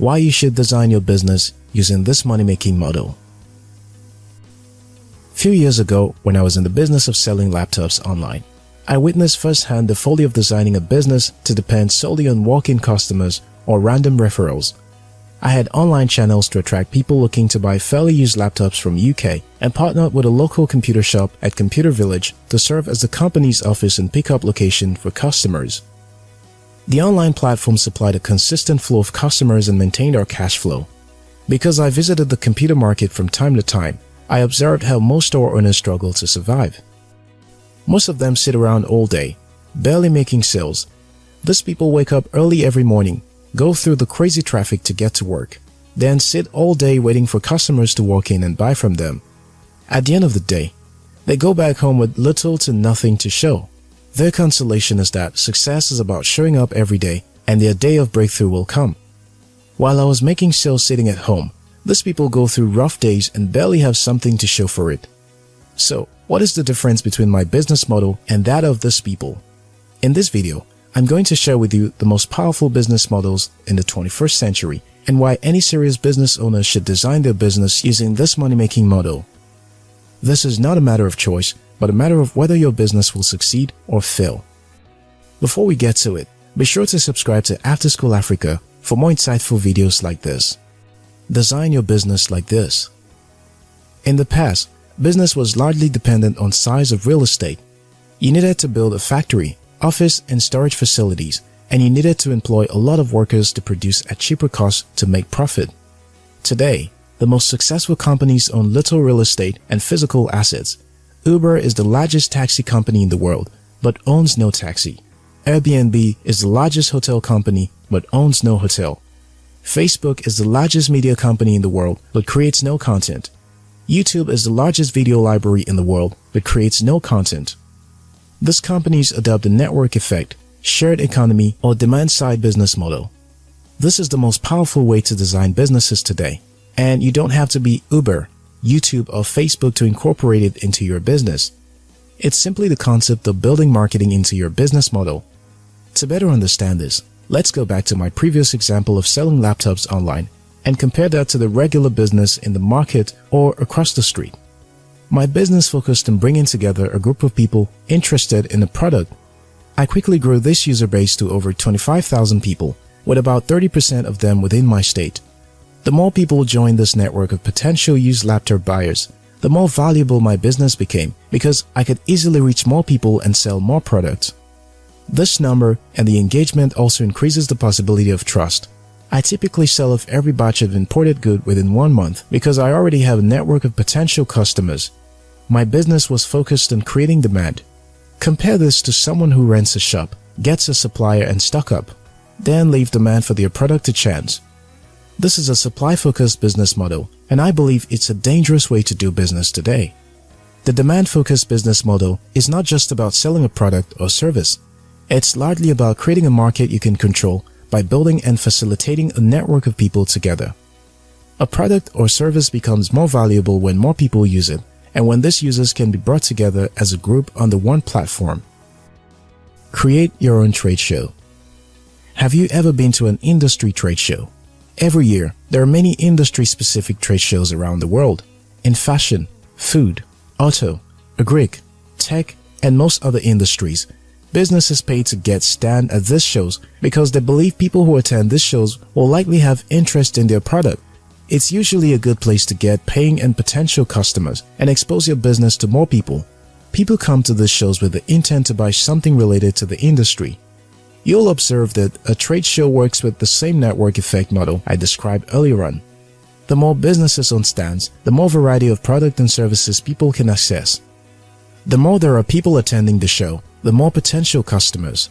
why you should design your business using this money-making model. Few years ago, when I was in the business of selling laptops online, I witnessed firsthand the folly of designing a business to depend solely on walk-in customers or random referrals. I had online channels to attract people looking to buy fairly used laptops from UK and partnered with a local computer shop at Computer Village to serve as the company's office and pickup location for customers. The online platform supplied a consistent flow of customers and maintained our cash flow. Because I visited the computer market from time to time, I observed how most store owners struggle to survive. Most of them sit around all day, barely making sales. These people wake up early every morning, go through the crazy traffic to get to work, then sit all day waiting for customers to walk in and buy from them. At the end of the day, they go back home with little to nothing to show. Their consolation is that success is about showing up every day and their day of breakthrough will come. While I was making sales sitting at home, these people go through rough days and barely have something to show for it. So, what is the difference between my business model and that of these people? In this video, I'm going to share with you the most powerful business models in the 21st century and why any serious business owner should design their business using this money-making model. This is not a matter of choice, but a matter of whether your business will succeed or fail. Before we get to it, be sure to subscribe to After School Africa for more insightful videos like this. Design your business like this. In the past, business was largely dependent on size of real estate. You needed to build a factory, office and storage facilities, and you needed to employ a lot of workers to produce at cheaper costs to make profit. Today, the most successful companies own little real estate and physical assets. Uber is the largest taxi company in the world, but owns no taxi. Airbnb is the largest hotel company, but owns no hotel. Facebook is the largest media company in the world, but creates no content. YouTube is the largest video library in the world, but creates no content. These companies adopt the network effect, shared economy, or demand-side business model. This is the most powerful way to design businesses today, and you don't have to be Uber, YouTube, or Facebook to incorporate it into your business. It's simply the concept of building marketing into your business model. To better understand this, let's go back to my previous example of selling laptops online and compare that to the regular business in the market or across the street. My business focused on bringing together a group of people interested in a product. I quickly grew this user base to over 25,000 people, with about 30% of them within my state. The more people joined this network of potential used laptop buyers, the more valuable my business became because I could easily reach more people and sell more products. This number and the engagement also increases the possibility of trust. I typically sell off every batch of imported good within 1 month because I already have a network of potential customers. My business was focused on creating demand. Compare this to someone who rents a shop, gets a supplier and stock up, then leave demand for their product to chance. This is a supply-focused business model, and I believe it's a dangerous way to do business today. The demand-focused business model is not just about selling a product or service. It's largely about creating a market you can control by building and facilitating a network of people together. A product or service becomes more valuable when more people use it, and when these users can be brought together as a group under one platform. Create your own trade show. Have you ever been to an industry trade show? Every year, there are many industry-specific trade shows around the world. In fashion, food, auto, agric, tech, and most other industries, businesses pay to get stand at these shows because they believe people who attend these shows will likely have interest in their product. It's usually a good place to get paying and potential customers and expose your business to more people. People come to these shows with the intent to buy something related to the industry. You'll observe that a trade show works with the same network effect model I described earlier on. The more businesses on stands, the more variety of product and services people can access. The more there are people attending the show, the more potential customers.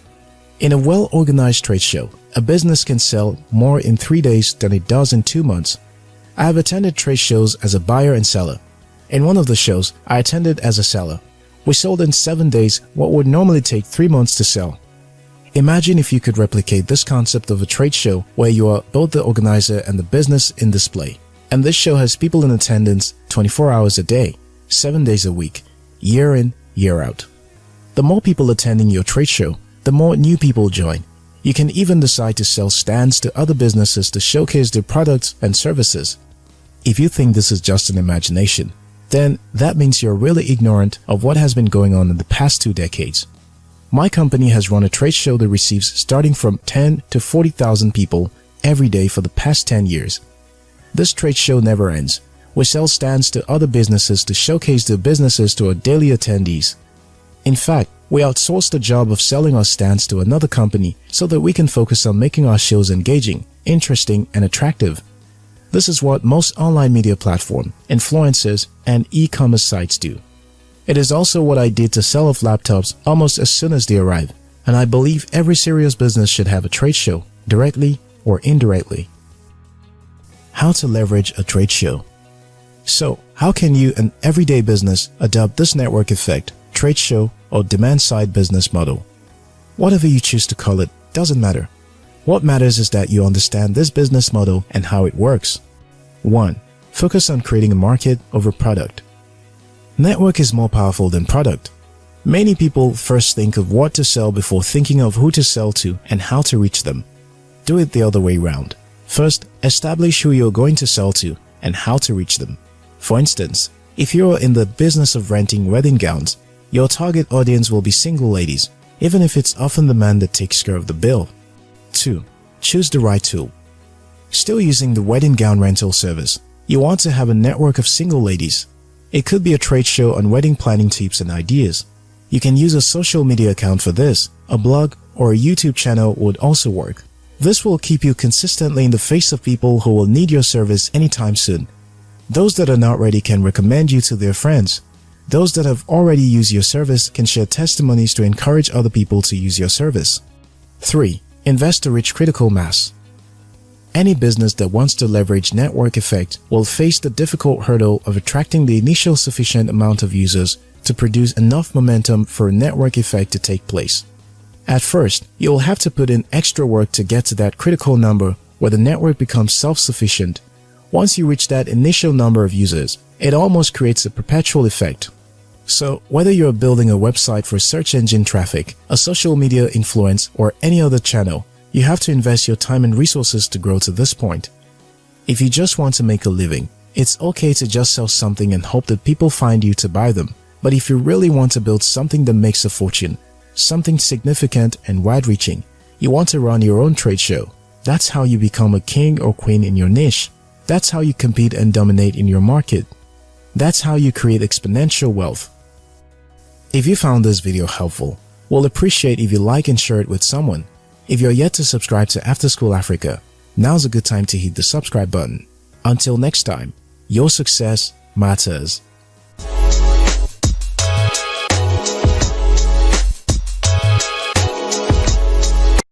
In a well-organized trade show, a business can sell more in 3 days than it does in 2 months. I have attended trade shows as a buyer and seller. In one of the shows, I attended as a seller. We sold in 7 days what would normally take 3 months to sell. Imagine if you could replicate this concept of a trade show where you are both the organizer and the business in display. And this show has people in attendance 24 hours a day, 7 days a week, year in, year out. The more people attending your trade show, the more new people join. You can even decide to sell stands to other businesses to showcase their products and services. If you think this is just an imagination, then that means you're really ignorant of what has been going on in the past 2 decades. My company has run a trade show that receives starting from 10 to 40,000 people every day for the past 10 years. This trade show never ends. We sell stands to other businesses to showcase their businesses to our daily attendees. In fact, we outsource the job of selling our stands to another company so that we can focus on making our shows engaging, interesting, and attractive. This is what most online media platforms, influencers, and e-commerce sites do. It is also what I did to sell off laptops almost as soon as they arrive, and I believe every serious business should have a trade show, directly or indirectly. How to leverage a trade show. So, how can you, an everyday business, adopt this network effect, trade show, or demand-side business model? Whatever you choose to call it doesn't matter. What matters is that you understand this business model and how it works. 1. Focus on creating a market over product. Network is more powerful than product. Many people first think of what to sell before thinking of who to sell to and how to reach them. Do it the other way around. First, establish who you're going to sell to and how to reach them. For instance, if you're in the business of renting wedding gowns, your target audience will be single ladies, even if it's often the man that takes care of the bill. 2. Choose the right tool. Still using the wedding gown rental service, you want to have a network of single ladies. It could be a trade show on wedding planning tips and ideas. You can use a social media account for this. A blog or a YouTube channel would also work. This will keep you consistently in the face of people who will need your service anytime soon. Those that are not ready can recommend you to their friends. Those that have already used your service can share testimonies to encourage other people to use your service. 3. Invest to reach critical mass. Any business that wants to leverage network effect will face the difficult hurdle of attracting the initial sufficient amount of users to produce enough momentum for a network effect to take place. At first, you'll have to put in extra work to get to that critical number where the network becomes self-sufficient. Once you reach that initial number of users, it almost creates a perpetual effect. So, whether you're building a website for search engine traffic, a social media influence, or any other channel, you have to invest your time and resources to grow to this point. If you just want to make a living, it's okay to just sell something and hope that people find you to buy them. But if you really want to build something that makes a fortune, something significant and wide-reaching, you want to run your own trade show. That's how you become a king or queen in your niche. That's how you compete and dominate in your market. That's how you create exponential wealth. If you found this video helpful, we'll appreciate if you like and share it with someone. If you're yet to subscribe to After School Africa, now's a good time to hit the subscribe button. Until next time, your success matters.